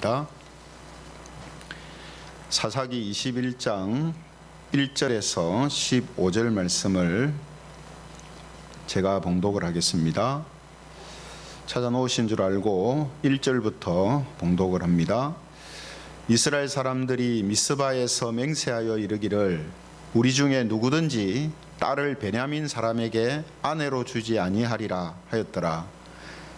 하겠습니다. 사사기 21장 1절에서 15절 말씀을 제가 봉독을 하겠습니다. 찾아놓으신 줄 알고 1절부터 봉독을 합니다. 이스라엘 사람들이 미스바에서 맹세하여 이르기를 우리 중에 누구든지 딸을 베냐민 사람에게 아내로 주지 아니하리라 하였더라.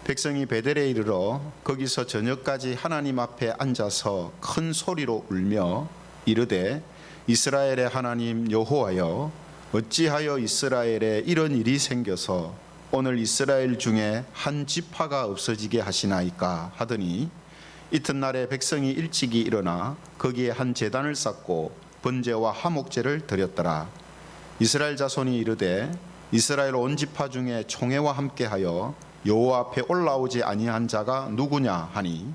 백성이 베델에 이르러 거기서 저녁까지 하나님 앞에 앉아서 큰 소리로 울며 이르되 이스라엘의 하나님 여호와여 어찌하여 이스라엘에 이런 일이 생겨서 오늘 이스라엘 중에 한 지파가 없어지게 하시나이까 하더니 이튿날에 백성이 일찍이 일어나 거기에 한 제단을 쌓고 번제와 화목제를 드렸더라. 이스라엘 자손이 이르되 이스라엘 온 지파 중에 총회와 함께하여 여호와 앞에 올라오지 아니한 자가 누구냐 하니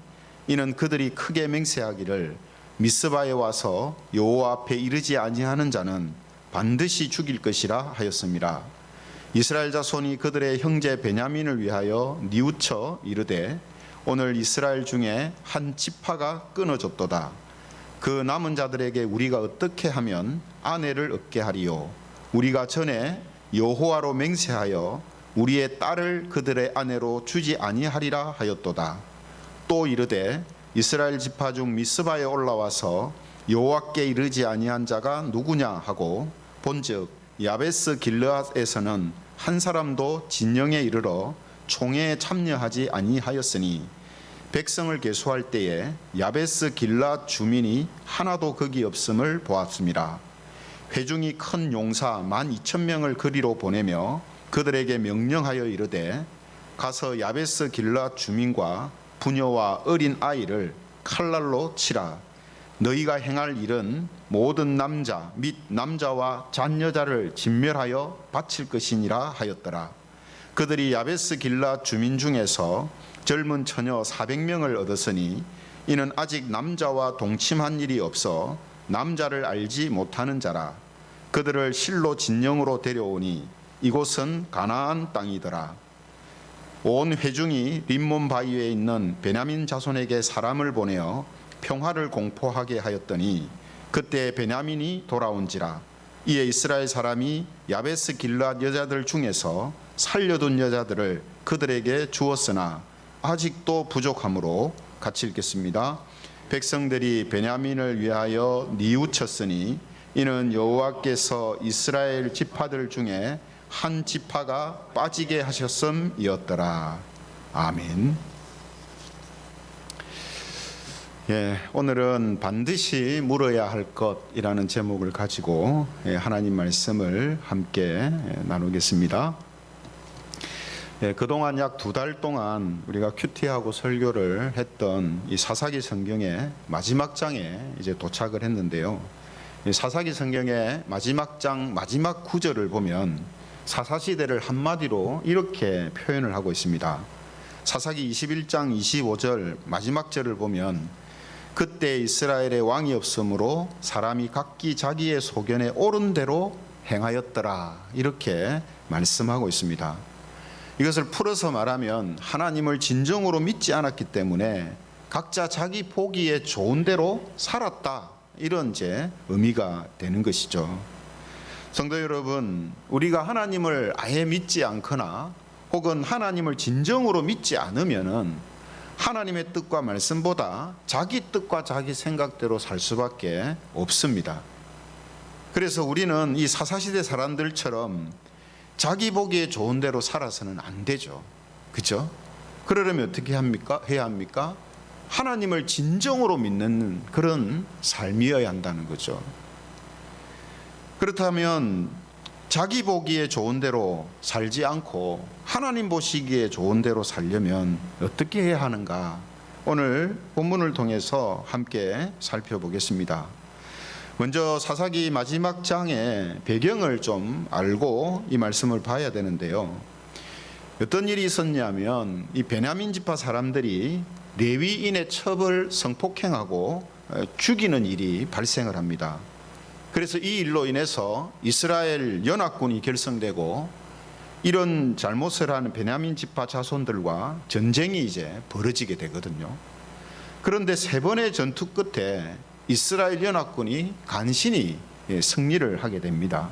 이는 그들이 크게 맹세하기를 미스바에 와서 여호와 앞에 이르지 아니하는 자는 반드시 죽일 것이라 하였습니다. 이스라엘 자손이 그들의 형제 베냐민을 위하여 뉘우쳐 이르되 오늘 이스라엘 중에 한 지파가 끊어졌도다. 그 남은 자들에게 우리가 어떻게 하면 아내를 얻게 하리요? 우리가 전에 여호와로 맹세하여 우리의 딸을 그들의 아내로 주지 아니하리라 하였도다. 또 이르되 이스라엘 지파 중 미스바에 올라와서 여호와께 이르지 아니한 자가 누구냐 하고 본즉 야베스 길르앗에서는 한 사람도 진영에 이르러 총회에 참여하지 아니하였으니 백성을 계수할 때에 야베스 길르앗 주민이 하나도 거기 없음을 보았습니다. 회중이 큰 용사 12,000명을 그리로 보내며 그들에게 명령하여 이르되 가서 야베스 길르앗 주민과 부녀와 어린 아이를 칼날로 치라. 너희가 행할 일은 모든 남자 및 남자와 잔여자를 진멸하여 바칠 것이니라 하였더라. 그들이 야베스 길르앗 주민 중에서 젊은 처녀 400명을 얻었으니 이는 아직 남자와 동침한 일이 없어 남자를 알지 못하는 자라. 그들을 실로 진영으로 데려오니 이곳은 가나안 땅이더라. 온 회중이 림몬 바위에 있는 베냐민 자손에게 사람을 보내어 평화를 공포하게 하였더니 그때 베냐민이 돌아온지라. 이에 이스라엘 사람이 야베스 길르앗 여자들 중에서 살려둔 여자들을 그들에게 주었으나 아직도 부족하므로 같이 읽겠습니다. 백성들이 베냐민을 위하여 뉘우쳤으니 이는 여호와께서 이스라엘 지파들 중에 한 지파가 빠지게 하셨음이었더라. 아멘. 오늘은 반드시 물어야 할 것이라는 제목을 가지고 하나님 말씀을 함께 나누겠습니다. 그동안 약 2달 동안 우리가 큐티하고 설교를 했던 이 사사기 성경의 마지막 장에 이제 도착을 했는데요. 사사기 성경의 마지막 장 마지막 구절을 보면 사사시대를 한마디로 이렇게 표현을 하고 있습니다. 사사기 21장 25절 마지막 절을 보면 그때 이스라엘에 왕이 없으므로 사람이 각기 자기의 소견에 옳은 대로 행하였더라. 이렇게 말씀하고 있습니다. 이것을 풀어서 말하면 하나님을 진정으로 믿지 않았기 때문에 각자 자기 보기에 좋은 대로 살았다. 이런 이제 의미가 되는 것이죠. 성도 여러분, 우리가 하나님을 아예 믿지 않거나 혹은 하나님을 진정으로 믿지 않으면은 하나님의 뜻과 말씀보다 자기 뜻과 자기 생각대로 살 수밖에 없습니다. 그래서 우리는 이 사사시대 사람들처럼 자기 보기에 좋은 대로 살아서는 안 되죠. 그렇죠? 그러려면 어떻게 해야 합니까? 하나님을 진정으로 믿는 그런 삶이어야 한다는 거죠. 그렇다면 자기 보기에 좋은 대로 살지 않고 하나님 보시기에 좋은 대로 살려면 어떻게 해야 하는가? 오늘 본문을 통해서 함께 살펴보겠습니다. 먼저 사사기 마지막 장의 배경을 좀 알고 이 말씀을 봐야 되는데요. 어떤 일이 있었냐면 이 베냐민 지파 사람들이 레위인의 첩을 성폭행하고 죽이는 일이 발생을 합니다. 그래서 이 일로 인해서 이스라엘 연합군이 결성되고 이런 잘못을 하는 베냐민 지파 자손들과 전쟁이 이제 벌어지게 되거든요. 그런데 세 번의 전투 끝에 이스라엘 연합군이 간신히 승리를 하게 됩니다.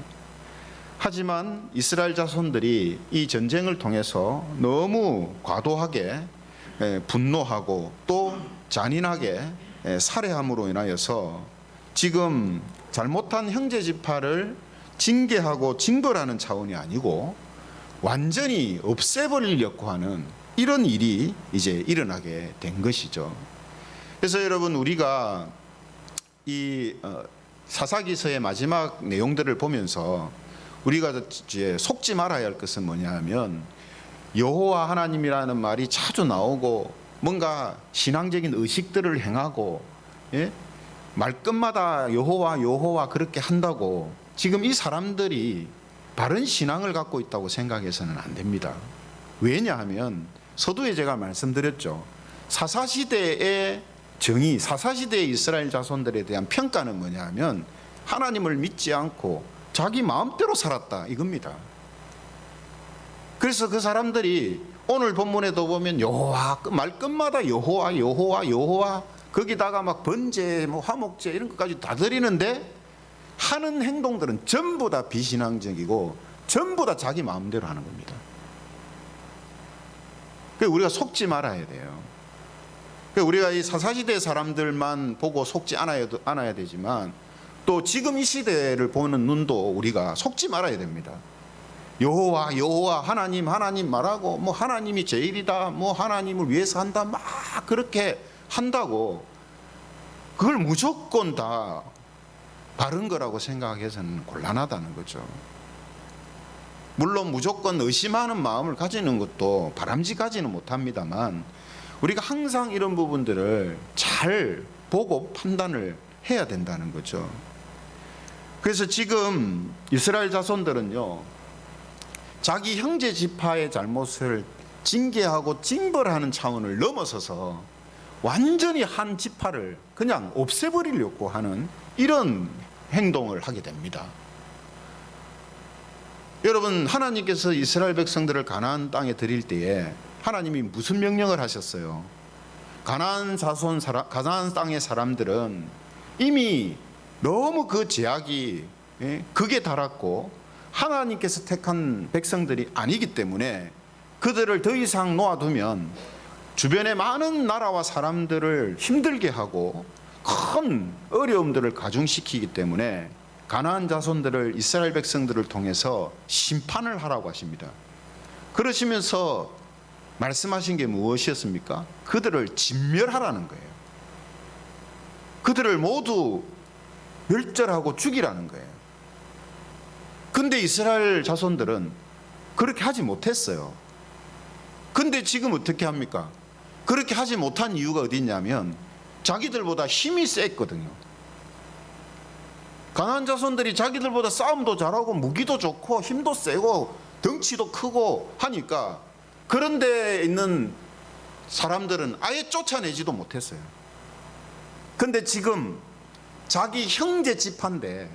하지만 이스라엘 자손들이 이 전쟁을 통해서 너무 과도하게 분노하고 또 잔인하게 살해함으로 인하여서 지금 잘못한 형제 지파를 징계하고 징벌하는 차원이 아니고 완전히 없애버리려고 하는 이런 일이 이제 일어나게 된 것이죠. 그래서 여러분, 우리가 이 사사기서의 마지막 내용들을 보면서 우리가 이제 속지 말아야 할 것은 뭐냐 하면, 여호와 하나님이라는 말이 자주 나오고 뭔가 신앙적인 의식들을 행하고 말끝마다 여호와 여호와 그렇게 한다고 지금 이 사람들이 바른 신앙을 갖고 있다고 생각해서는 안 됩니다. 왜냐하면 서두에 제가 말씀드렸죠. 사사시대의 정의, 사사시대의 이스라엘 자손들에 대한 평가는 뭐냐 하면 하나님을 믿지 않고 자기 마음대로 살았다 이겁니다. 그래서 그 사람들이 오늘 본문에도 보면 여호와, 말끝마다 여호와 여호와 여호와, 거기다가 막 번제 뭐 화목제 이런 것까지 다 드리는데 하는 행동들은 전부 다 비신앙적이고 전부 다 자기 마음대로 하는 겁니다. 그래서 우리가 속지 말아야 돼요. 그래서 우리가 이 사사시대 사람들만 보고 속지 않아야 되지만 또 지금 이 시대를 보는 눈도 우리가 속지 말아야 됩니다. 여호와 여호와 하나님 하나님 말하고 뭐 하나님이 제일이다, 뭐 하나님을 위해서 한다, 막 그렇게 한다고 그걸 무조건 다 바른 거라고 생각해서는 곤란하다는 거죠. 물론 무조건 의심하는 마음을 가지는 것도 바람직하지는 못합니다만 우리가 항상 이런 부분들을 잘 보고 판단을 해야 된다는 거죠. 그래서 지금 이스라엘 자손들은요, 자기 형제 지파의 잘못을 징계하고 징벌하는 차원을 넘어서서 완전히 한 지파를 그냥 없애버리려고 하는 이런 행동을 하게 됩니다. 여러분, 하나님께서 이스라엘 백성들을 가나안 땅에 드릴 때에 하나님이 무슨 명령을 하셨어요? 가나안 땅의 사람들은 이미 너무 그 제약이 극에 달았고 하나님께서 택한 백성들이 아니기 때문에 그들을 더 이상 놓아두면 주변의 많은 나라와 사람들을 힘들게 하고 큰 어려움들을 가중시키기 때문에 가나안 자손들을, 이스라엘 백성들을 통해서 심판을 하라고 하십니다. 그러시면서 말씀하신 게 무엇이었습니까? 그들을 진멸하라는 거예요. 그들을 모두 멸절하고 죽이라는 거예요. 근데 이스라엘 자손들은 그렇게 하지 못했어요. 근데 지금 어떻게 합니까? 그렇게 하지 못한 이유가 어디 있냐면 자기들보다 힘이 셌거든요. 가나안 자손들이 자기들보다 싸움도 잘하고 무기도 좋고 힘도 세고 덩치도 크고 하니까 그런 데 있는 사람들은 아예 쫓아내지도 못했어요. 근데 지금 자기 형제 지파인데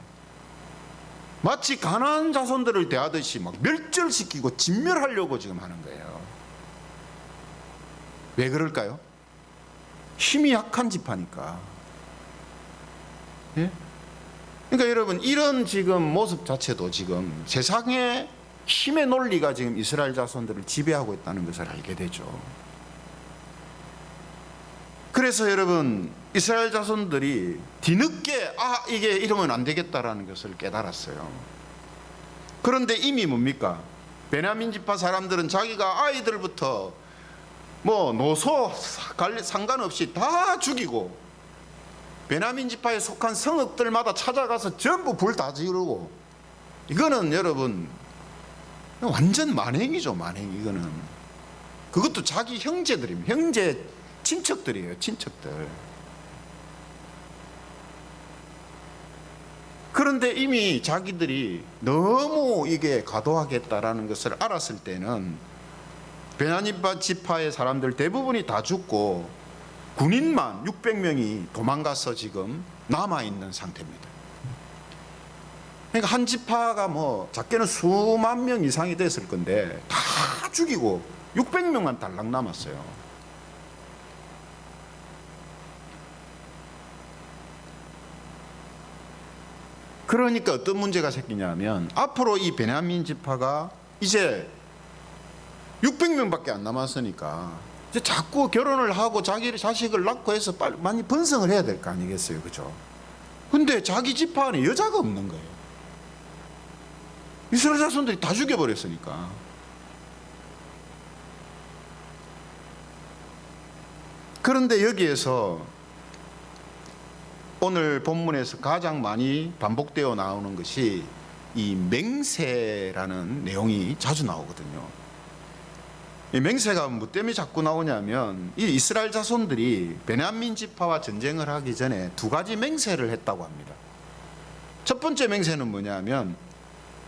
마치 가나안 자손들을 대하듯이 막 멸절시키고 진멸하려고 지금 하는 거예요. 왜 그럴까요? 힘이 약한 지파니까. 예? 그러니까 여러분, 이런 지금 모습 자체도 지금 세상의 힘의 논리가 지금 이스라엘 자손들을 지배하고 있다는 것을 알게 되죠. 그래서 여러분, 이스라엘 자손들이 뒤늦게 이게 이러면 안 되겠다라는 것을 깨달았어요. 그런데 이미 뭡니까? 베냐민 지파 사람들은 자기가 아이들부터 뭐 노소 상관없이 다 죽이고 베냐민 지파에 속한 성읍들마다 찾아가서 전부 불 다 지르고, 이거는 여러분 완전 만행이죠. 만행. 이거는 그것도 자기 형제들입니다. 형제 친척들이에요. 친척들. 그런데 이미 자기들이 너무 이게 과도하겠다라는 것을 알았을 때는 베냐민 지파의 사람들 대부분이 다 죽고 군인만 600명이 도망가서 지금 남아있는 상태입니다. 그러니까 한 지파가 뭐 작게는 수만 명 이상이 됐을 건데 다 죽이고 600명만 달랑 남았어요. 그러니까 어떤 문제가 생기냐면 앞으로 이 베냐민 지파가 이제 600명밖에 안 남았으니까 이제 자꾸 결혼을 하고 자기 자식을 낳고 해서 많이 번성을 해야 될 거 아니겠어요, 그죠? 근데 자기 지파 안에 여자가 없는 거예요. 이스라엘 자손들이 다 죽여버렸으니까. 그런데 여기에서 오늘 본문에서 가장 많이 반복되어 나오는 것이 이 맹세라는 내용이 자주 나오거든요. 이 맹세가 뭐 때문에 자꾸 나오냐면 이 이스라엘 자손들이 베냐민 지파와 전쟁을 하기 전에 두 가지 맹세를 했다고 합니다. 첫 번째 맹세는 뭐냐면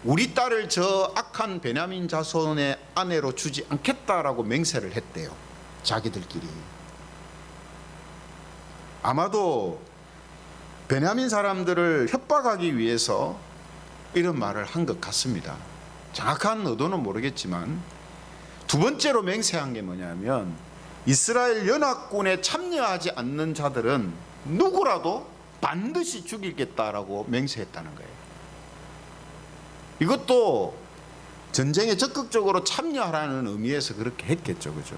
우리 딸을 저 악한 베냐민 자손의 아내로 주지 않겠다라고 맹세를 했대요. 자기들끼리. 아마도 베냐민 사람들을 협박하기 위해서 이런 말을 한 것 같습니다. 정확한 의도는 모르겠지만 두 번째로 맹세한 게 뭐냐면 이스라엘 연합군에 참여하지 않는 자들은 누구라도 반드시 죽이겠다라고 맹세했다는 거예요. 이것도 전쟁에 적극적으로 참여하라는 의미에서 그렇게 했겠죠, 그죠?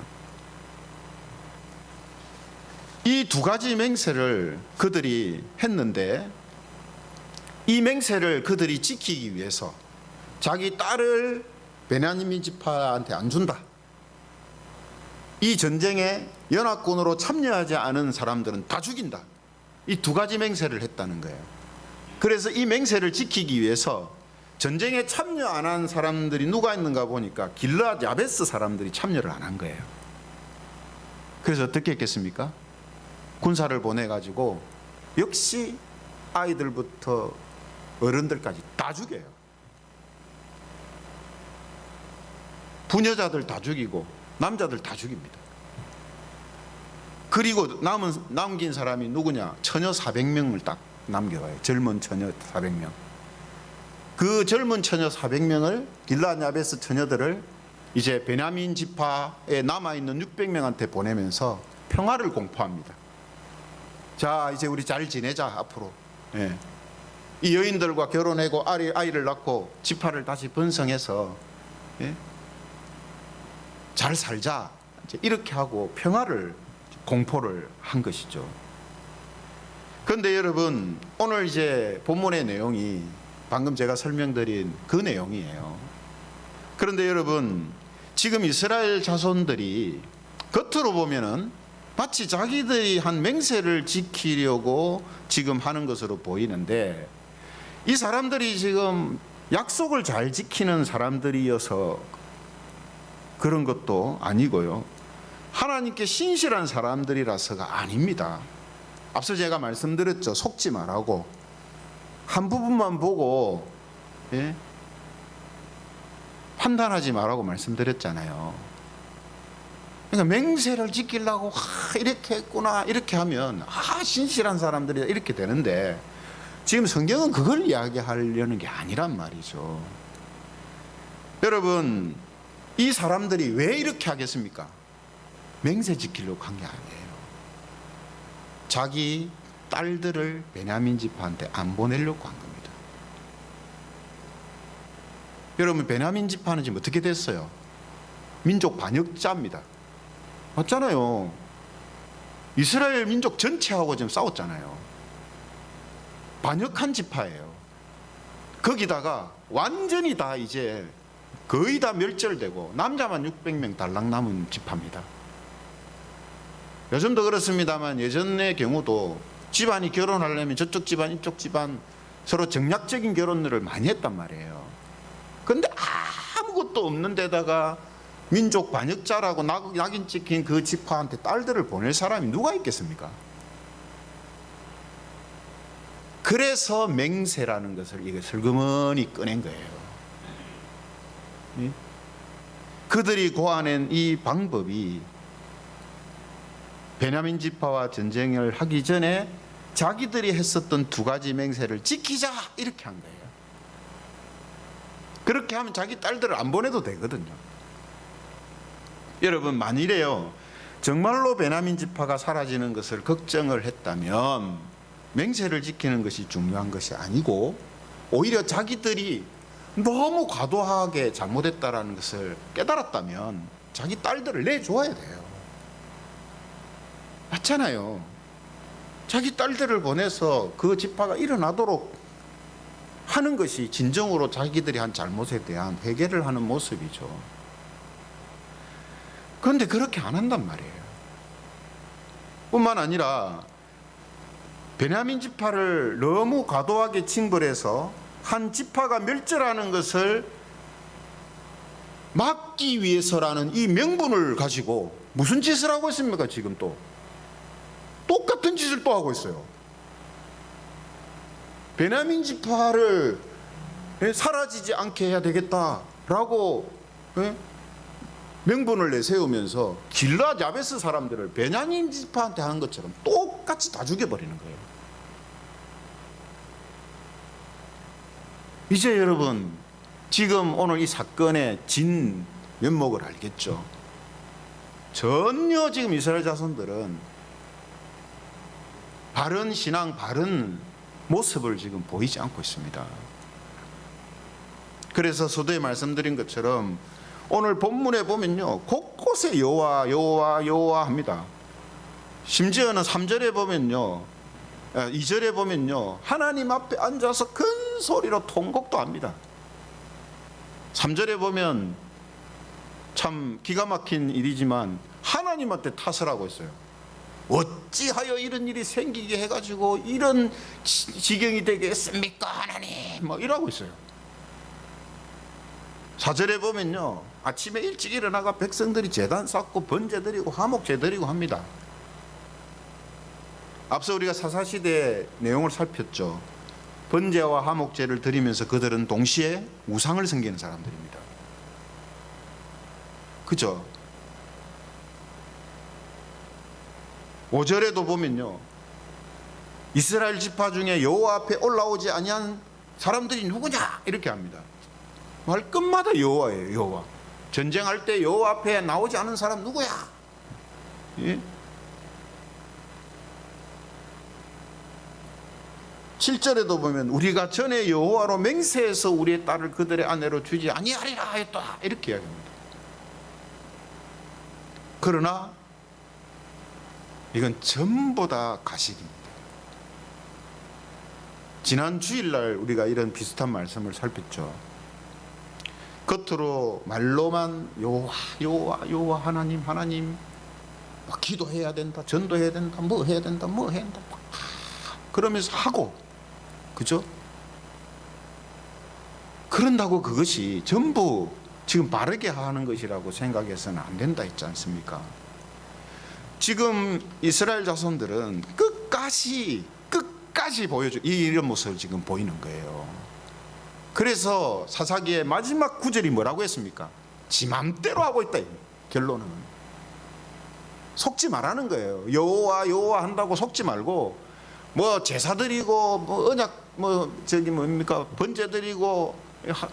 이 두 가지 맹세를 그들이 했는데 이 맹세를 그들이 지키기 위해서 자기 딸을 베냐민 지파한테 안 준다. 이 전쟁에 연합군으로 참여하지 않은 사람들은 다 죽인다. 이 두 가지 맹세를 했다는 거예요. 그래서 이 맹세를 지키기 위해서 전쟁에 참여 안 한 사람들이 누가 있는가 보니까 길르앗 야베스 사람들이 참여를 안 한 거예요. 그래서 어떻게 했겠습니까? 군사를 보내가지고 역시 아이들부터 어른들까지 다 죽여요. 부녀자들 다 죽이고 남자들 다 죽입니다. 그리고 남긴 사람이 누구냐? 처녀 400명을 딱 남겨와요. 젊은 처녀 400명. 그 젊은 처녀 400명을 길르앗 야베스 처녀들을 이제 베냐민 지파에 남아있는 600명한테 보내면서 평화를 공포합니다. 자, 이제 우리 잘 지내자 앞으로. 예. 이 여인들과 결혼하고 아이를 낳고 지파를 다시 번성해서 예? 잘 살자. 이제 이렇게 하고 평화를 공포를 한 것이죠. 그런데 여러분, 오늘 이제 본문의 내용이 방금 제가 설명드린 그 내용이에요. 그런데 여러분, 지금 이스라엘 자손들이 겉으로 보면은 마치 자기들이 한 맹세를 지키려고 지금 하는 것으로 보이는데 이 사람들이 지금 약속을 잘 지키는 사람들이어서 그런 것도 아니고요. 하나님께 신실한 사람들이라서가 아닙니다. 앞서 제가 말씀드렸죠. 속지 말라고. 한 부분만 보고 예? 판단하지 말라고 말씀드렸잖아요. 그러니까 맹세를 지키려고 이렇게 했구나 이렇게 하면 신실한 사람들이다 이렇게 되는데 지금 성경은 그걸 이야기하려는 게 아니란 말이죠. 여러분, 이 사람들이 왜 이렇게 하겠습니까? 맹세 지키려고 한 게 아니에요. 자기 딸들을 베냐민 지파한테 안 보내려고 한 겁니다. 여러분, 베냐민 지파는 지금 어떻게 됐어요? 민족 반역자입니다. 맞잖아요. 이스라엘 민족 전체하고 지금 싸웠잖아요. 반역한 지파예요. 거기다가 완전히 다 이제 거의 다 멸절되고 남자만 600명 달랑 남은 지파입니다. 요즘도 그렇습니다만 예전의 경우도 집안이 결혼하려면 저쪽 집안 이쪽 집안 서로 정략적인 결혼을 많이 했단 말이에요. 그런데 아무것도 없는 데다가 민족 반역자라고 낙인 찍힌 그 지파한테 딸들을 보낼 사람이 누가 있겠습니까? 그래서 맹세라는 것을 이게 슬그머니 꺼낸 거예요. 그들이 고안한 이 방법이 베냐민 지파와 전쟁을 하기 전에 자기들이 했었던 두 가지 맹세를 지키자 이렇게 한 거예요. 그렇게 하면 자기 딸들을 안 보내도 되거든요. 여러분, 만일에요 정말로 베냐민 지파가 사라지는 것을 걱정을 했다면 맹세를 지키는 것이 중요한 것이 아니고 오히려 자기들이 너무 과도하게 잘못했다라는 것을 깨달았다면 자기 딸들을 내줘야 돼요. 맞잖아요. 자기 딸들을 보내서 그 지파가 일어나도록 하는 것이 진정으로 자기들이 한 잘못에 대한 회개를 하는 모습이죠. 그런데 그렇게 안 한단 말이에요. 뿐만 아니라 베냐민 지파를 너무 과도하게 징벌해서 한 지파가 멸절하는 것을 막기 위해서라는 이 명분을 가지고 무슨 짓을 하고 있습니까? 지금 또 똑같은 짓을 또 하고 있어요. 베냐민 지파를 사라지지 않게 해야 되겠다라고 명분을 내세우면서 길라 야베스 사람들을 베냐민 지파한테 하는 것처럼 똑같이 다 죽여버리는 거예요. 이제 여러분 지금 오늘 이 사건의 진 면목을 알겠죠? 전혀 지금 이스라엘 자손들은 바른 신앙, 바른 모습을 지금 보이지 않고 있습니다. 그래서 서두에 말씀드린 것처럼 오늘 본문에 보면요, 곳곳에 여호와 여호와 여호와 합니다. 심지어는 3절에 보면요, 2절에 보면요, 하나님 앞에 앉아서 큰 소리로 통곡도 합니다. 3절에 보면 참 기가 막힌 일이지만 하나님한테 탓을 하고 있어요. 어찌하여 이런 일이 생기게 해가지고 이런 지경이 되게 했습니까 하나님, 뭐 이러고 있어요. 4절에 보면요, 아침에 일찍 일어나가 백성들이 제단 쌓고 번제 드리고 화목제 드리고 합니다. 앞서 우리가 사사시대의 내용을 살폈죠. 번제와 화목제를 드리면서 그들은 동시에 우상을 섬기는 사람들입니다. 그죠? 5절에도 보면요, 이스라엘 지파 중에 여호와 앞에 올라오지 아니한 사람들이 누구냐 이렇게 합니다. 말끝마다 여호와예요. 여호와. 전쟁할 때 여호와 앞에 나오지 않은 사람 누구야? 예? 7절에도 보면 우리가 전에 여호와로 맹세해서 우리의 딸을 그들의 아내로 주지 아니하리라 했다 이렇게 이야기합니다. 그러나 이건 전부 다 가식입니다. 지난 주일날 우리가 이런 비슷한 말씀을 살폈죠. 겉으로 말로만 여호와 여호와 여호와 하나님 하나님, 기도해야 된다, 전도해야 된다, 뭐 해야 된다, 뭐 해야 된다, 그러면서 하고, 그죠? 그런다고 그것이 전부 지금 바르게 하는 것이라고 생각해서는 안 된다 했지 않습니까? 지금 이스라엘 자손들은 끝까지 보여줘 이런 모습을 지금 보이는 거예요. 그래서 사사기의 마지막 구절이 뭐라고 했습니까? 지 맘대로 하고 있다. 결론은 속지 말라는 거예요. 여호와 여호와 한다고 속지 말고, 뭐 제사 드리고 뭐 언약 뭐 저기 뭡니까 번제 드리고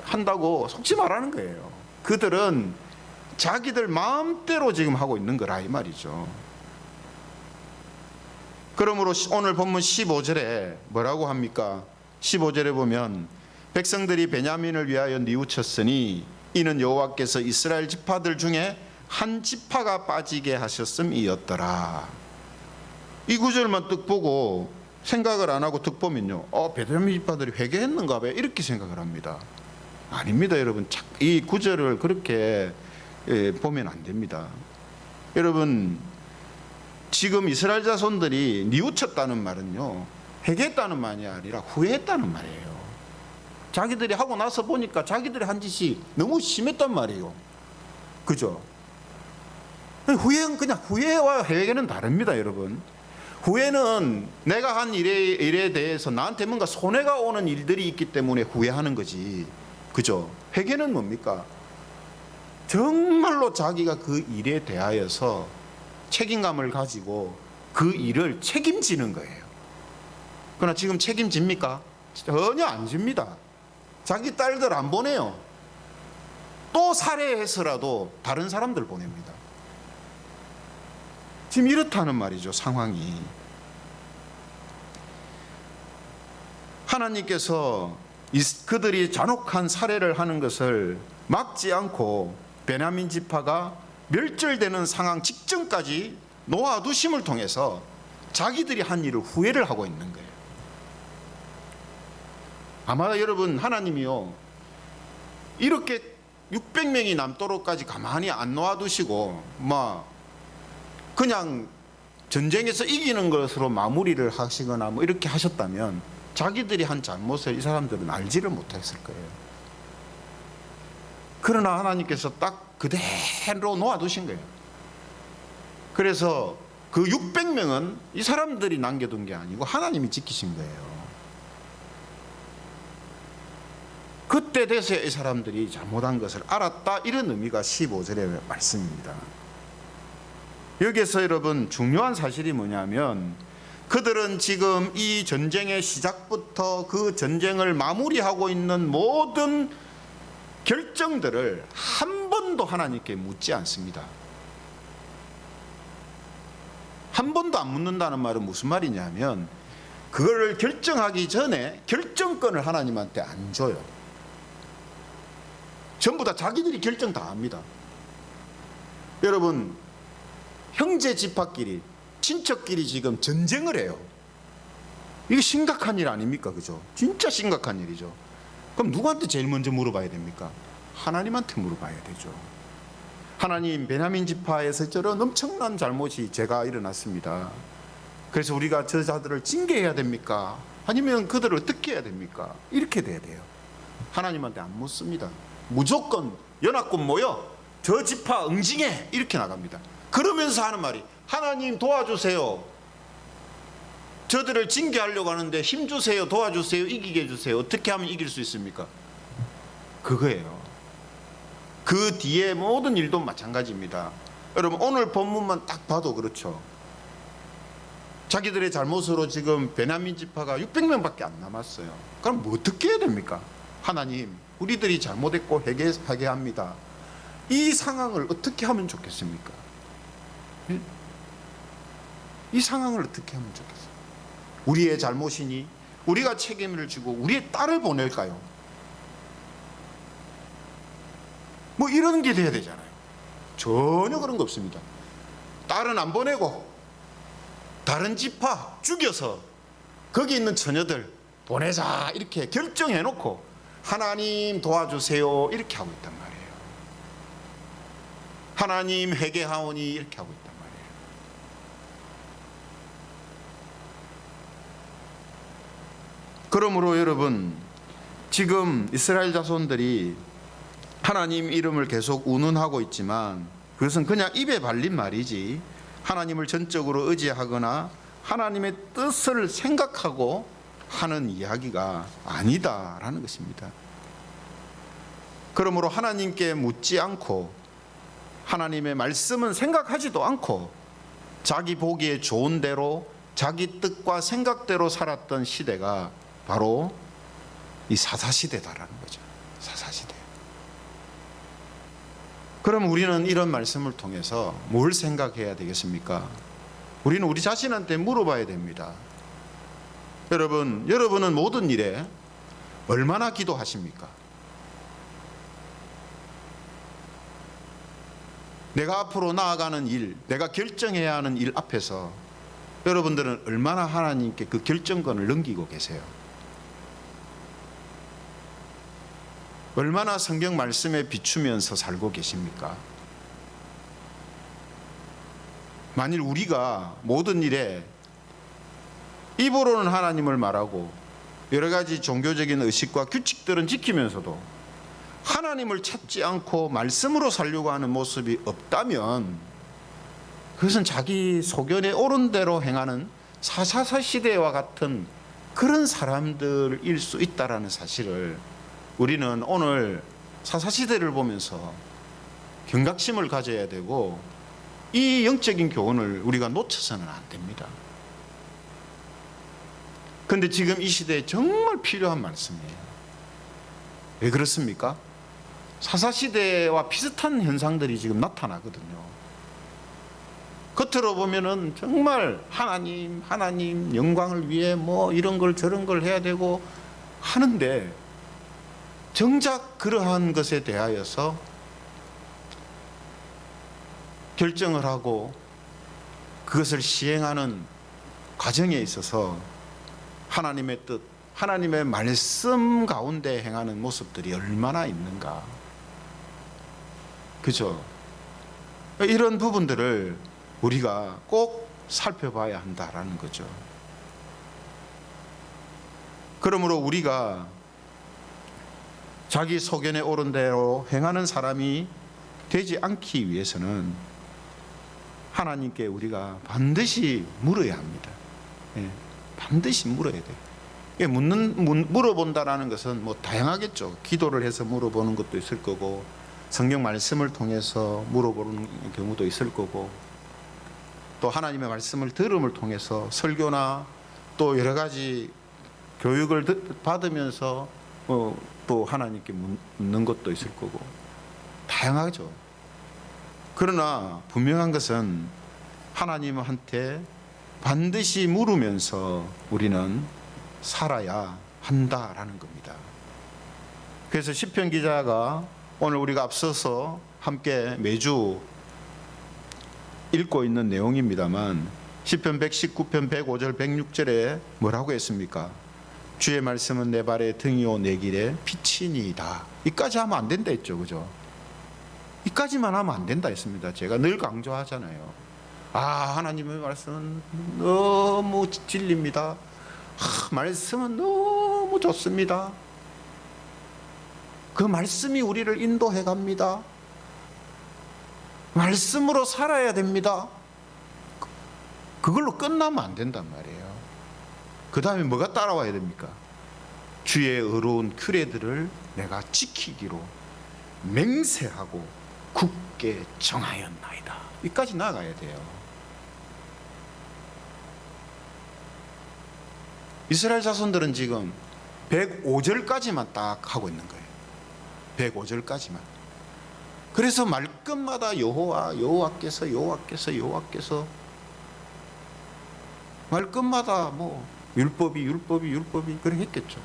한다고 속지 말라는 거예요. 그들은 자기들 마음대로 지금 하고 있는 거라 이 말이죠. 그러므로 오늘 본문 15절에 뭐라고 합니까? 15절에 보면 백성들이 베냐민을 위하여 뉘우쳤으니 이는 여호와께서 이스라엘 지파들 중에 한 지파가 빠지게 하셨음이었더라. 이 구절만 딱 보고 생각을 안 하고 딱 보면요, 베냐민 지파들이 회개했는가 봐 이렇게 생각을 합니다. 아닙니다. 여러분, 이 구절을 그렇게 보면 안 됩니다. 여러분, 지금 이스라엘 자손들이 뉘우쳤다는 말은요, 회개했다는 말이 아니라 후회했다는 말이에요. 자기들이 하고 나서 보니까 자기들이 한 짓이 너무 심했단 말이에요. 그죠? 후회는 그냥, 후회와 회개는 다릅니다. 여러분, 후회는 내가 한 일에 대해서 나한테 뭔가 손해가 오는 일들이 있기 때문에 후회하는 거지. 그죠? 회개는 뭡니까? 정말로 자기가 그 일에 대하여서 책임감을 가지고 그 일을 책임지는 거예요. 그러나 지금 책임집니까? 전혀 안 집니다. 자기 딸들 안 보내요. 또 살해해서라도 다른 사람들 보냅니다. 지금 이렇다는 말이죠, 상황이. 하나님께서 그들이 잔혹한 살해를 하는 것을 막지 않고 베냐민 지파가 멸절되는 상황 직전까지 놓아두심을 통해서 자기들이 한 일을 후회를 하고 있는 거예요. 아마 여러분, 하나님이요, 이렇게 600명이 남도록까지 가만히 안 놓아두시고 그냥 전쟁에서 이기는 것으로 마무리를 하시거나 이렇게 하셨다면 자기들이 한 잘못을 이 사람들은 알지를 못했을 거예요. 그러나 하나님께서 딱 그대로 놓아두신 거예요. 그래서 그 600명은 이 사람들이 남겨둔 게 아니고 하나님이 지키신 거예요. 그때 돼서야 이 사람들이 잘못한 것을 알았다, 이런 의미가 15절의 말씀입니다. 여기서 여러분 중요한 사실이 뭐냐면, 그들은 지금 이 전쟁의 시작부터 그 전쟁을 마무리하고 있는 모든 결정들을 한 번도 하나님께 묻지 않습니다. 한 번도 안 묻는다는 말은 무슨 말이냐면, 그거를 결정하기 전에 결정권을 하나님한테 안 줘요. 전부 다 자기들이 결정 다 합니다. 여러분, 형제 지파끼리, 친척끼리 지금 전쟁을 해요. 이게 심각한 일 아닙니까? 그죠? 진짜 심각한 일이죠. 그럼 누구한테 제일 먼저 물어봐야 됩니까? 하나님한테 물어봐야 되죠. 하나님, 베냐민 지파에서 저런 엄청난 잘못이 제가 일어났습니다. 그래서 우리가 저 자들을 징계해야 됩니까? 아니면 그들을 어떻게 해야 됩니까? 이렇게 돼야 돼요. 하나님한테 안 묻습니다. 무조건 연합군 모여 저 지파 응징해, 이렇게 나갑니다. 그러면서 하는 말이, 하나님 도와주세요. 저들을 징계하려고 하는데 힘주세요, 도와주세요, 이기게 해주세요. 어떻게 하면 이길 수 있습니까? 그거예요. 그 뒤에 모든 일도 마찬가지입니다. 여러분, 오늘 본문만 딱 봐도 그렇죠. 자기들의 잘못으로 지금 베냐민 지파가 600명밖에 안 남았어요. 그럼 뭐 어떻게 해야 됩니까? 하나님, 우리들이 잘못했고 회개합니다. 이 상황을 어떻게 하면 좋겠습니까? 이 상황을 어떻게 하면 좋겠어요? 우리의 잘못이니 우리가 책임을 지고 우리의 딸을 보낼까요? 이런 게 돼야 되잖아요. 전혀 그런 거 없습니다. 딸은 안 보내고 다른 지파 죽여서 거기 있는 처녀들 보내자, 이렇게 결정해 놓고 하나님 도와주세요, 이렇게 하고 있단 말이에요. 하나님 회개하오니, 이렇게 하고 있단 말이에요. 그러므로 여러분, 지금 이스라엘 자손들이 하나님 이름을 계속 운운하고 있지만 그것은 그냥 입에 발린 말이지 하나님을 전적으로 의지하거나 하나님의 뜻을 생각하고 하는 이야기가 아니다라는 것입니다. 그러므로 하나님께 묻지 않고 하나님의 말씀은 생각하지도 않고 자기 보기에 좋은 대로 자기 뜻과 생각대로 살았던 시대가 바로 이 사사시대다라는 거죠. 사사시대. 그럼 우리는 이런 말씀을 통해서 뭘 생각해야 되겠습니까? 우리는 우리 자신한테 물어봐야 됩니다. 여러분은 모든 일에 얼마나 기도하십니까? 내가 앞으로 나아가는 일, 내가 결정해야 하는 일 앞에서 여러분들은 얼마나 하나님께 그 결정권을 넘기고 계세요? 얼마나 성경 말씀에 비추면서 살고 계십니까? 만일 우리가 모든 일에 입으로는 하나님을 말하고 여러 가지 종교적인 의식과 규칙들은 지키면서도 하나님을 찾지 않고 말씀으로 살려고 하는 모습이 없다면 그것은 자기 소견에 옳은 대로 행하는 사사사 시대와 같은 그런 사람들일 수 있다라는 사실을 우리는 오늘 사사시대를 보면서 경각심을 가져야 되고 이 영적인 교훈을 우리가 놓쳐서는 안 됩니다. 그런데 지금 이 시대에 정말 필요한 말씀이에요. 왜 그렇습니까? 사사시대와 비슷한 현상들이 지금 나타나거든요. 겉으로 보면은 정말 하나님 영광을 위해 이런 걸 저런 걸 해야 되고 하는데 정작 그러한 것에 대하여서 결정을 하고 그것을 시행하는 과정에 있어서 하나님의 뜻, 하나님의 말씀 가운데 행하는 모습들이 얼마나 있는가. 그죠? 이런 부분들을 우리가 꼭 살펴봐야 한다라는 거죠. 그러므로 우리가 자기 소견에 오른 대로 행하는 사람이 되지 않기 위해서는 하나님께 우리가 반드시 물어야 합니다. 예, 반드시 물어야 돼요. 물어본다라는 것은 뭐 다양하겠죠. 기도를 해서 물어보는 것도 있을 거고, 성경 말씀을 통해서 물어보는 경우도 있을 거고, 또 하나님의 말씀을 들음을 통해서 설교나 또 여러 가지 교육을 받으면서 또 하나님께 묻는 것도 있을 거고, 다양하죠. 그러나 분명한 것은 하나님한테 반드시 물으면서 우리는 살아야 한다라는 겁니다. 그래서 시편 기자가 오늘 우리가 앞서서 함께 매주 읽고 있는 내용입니다만, 시편 119편 105절 106절에 뭐라고 했습니까? 주의 말씀은 내 발의 등이요 내 길에 빛이니이다. 이까지 하면 안 된다 했죠. 그죠? 이까지만 하면 안 된다 했습니다. 제가 늘 강조하잖아요. 하나님의 말씀은 너무 진리입니다. 말씀은 너무 좋습니다. 그 말씀이 우리를 인도해 갑니다. 말씀으로 살아야 됩니다. 그걸로 끝나면 안 된단 말이에요. 그 다음에 뭐가 따라와야 됩니까? 주의 의로운 규례들을 내가 지키기로 맹세하고 굳게 정하였나이다. 여기까지 나가야 돼요. 이스라엘 자손들은 지금 105절까지만 딱 하고 있는 거예요. 105절까지만. 그래서 말끝마다 여호와께서 말끝마다 뭐 율법이 그렇게 했겠죠.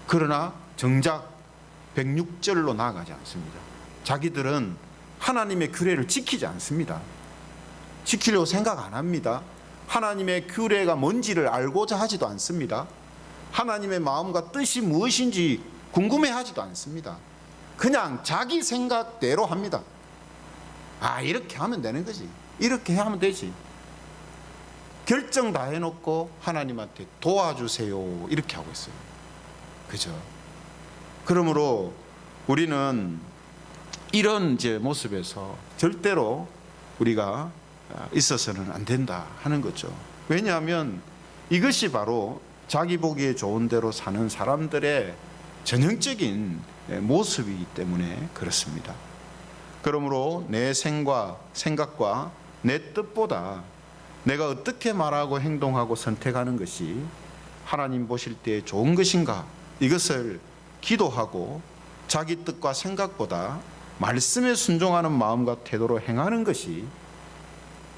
그러나 정작 106절로 나아가지 않습니다. 자기들은 하나님의 규례를 지키지 않습니다. 지키려고 생각 안 합니다. 하나님의 규례가 뭔지를 알고자 하지도 않습니다. 하나님의 마음과 뜻이 무엇인지 궁금해하지도 않습니다. 그냥 자기 생각대로 합니다. 이렇게 하면 되는 거지. 이렇게 하면 되지. 결정 다 해놓고 하나님한테 도와주세요 이렇게 하고 있어요. 그죠? 그러므로 우리는 이런 이제 모습에서 절대로 우리가 있어서는 안 된다 하는 거죠. 왜냐하면 이것이 바로 자기 보기에 좋은 대로 사는 사람들의 전형적인 모습이기 때문에 그렇습니다. 그러므로 내 생각과 내 뜻보다 내가 어떻게 말하고 행동하고 선택하는 것이 하나님 보실 때 좋은 것인가, 이것을 기도하고 자기 뜻과 생각보다 말씀에 순종하는 마음과 태도로 행하는 것이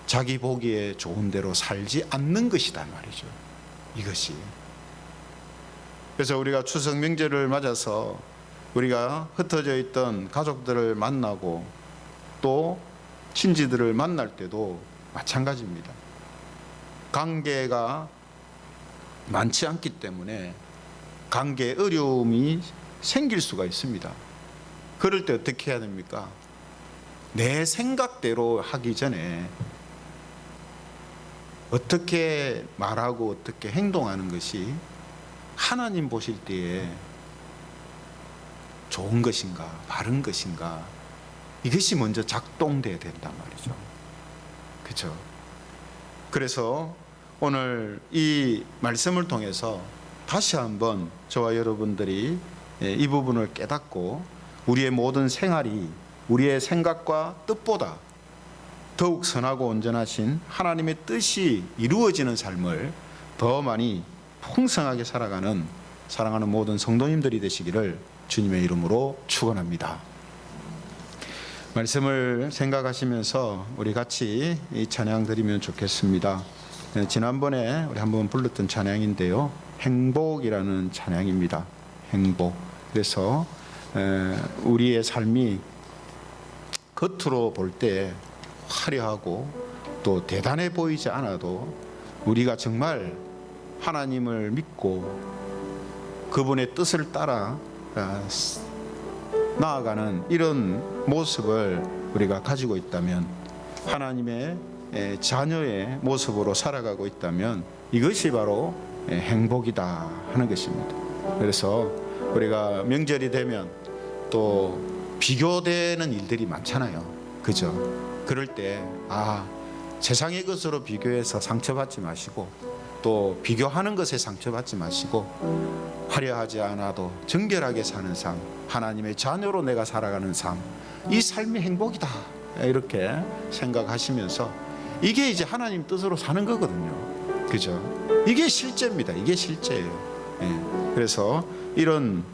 자기 보기에 좋은 대로 살지 않는 것이다 말이죠. 이것이. 그래서 우리가 추석 명절을 맞아서 우리가 흩어져 있던 가족들을 만나고 또 친지들을 만날 때도 마찬가지입니다. 관계가 많지 않기 때문에 관계에 어려움이 생길 수가 있습니다. 그럴 때 어떻게 해야 됩니까? 내 생각대로 하기 전에 어떻게 말하고 어떻게 행동하는 것이 하나님 보실 때에 좋은 것인가, 바른 것인가, 이것이 먼저 작동돼야 된단 말이죠. 그렇죠? 그래서 오늘 이 말씀을 통해서 다시 한번 저와 여러분들이 이 부분을 깨닫고 우리의 모든 생활이 우리의 생각과 뜻보다 더욱 선하고 온전하신 하나님의 뜻이 이루어지는 삶을 더 많이 풍성하게 살아가는 사랑하는 모든 성도님들이 되시기를 주님의 이름으로 축원합니다. 말씀을 생각하시면서 우리 같이 이 찬양 드리면 좋겠습니다. 지난번에 우리 한번 불렀던 찬양인데요, 행복이라는 찬양입니다. 행복. 그래서 우리의 삶이 겉으로 볼 때 화려하고 또 대단해 보이지 않아도 우리가 정말 하나님을 믿고 그분의 뜻을 따라 나아가는 이런 모습을 우리가 가지고 있다면, 하나님의 자녀의 모습으로 살아가고 있다면 이것이 바로 행복이다 하는 것입니다. 그래서 우리가 명절이 되면 또 비교되는 일들이 많잖아요. 그죠? 그럴 때 세상의 것으로 비교해서 상처받지 마시고, 또 비교하는 것에 상처받지 마시고, 화려하지 않아도 정결하게 사는 삶, 하나님의 자녀로 내가 살아가는 삶, 이 삶이 행복이다 이렇게 생각하시면서, 이게 이제 하나님 뜻으로 사는 거거든요. 그죠? 이게 실제입니다. 이게 실제예요. 그래서 이런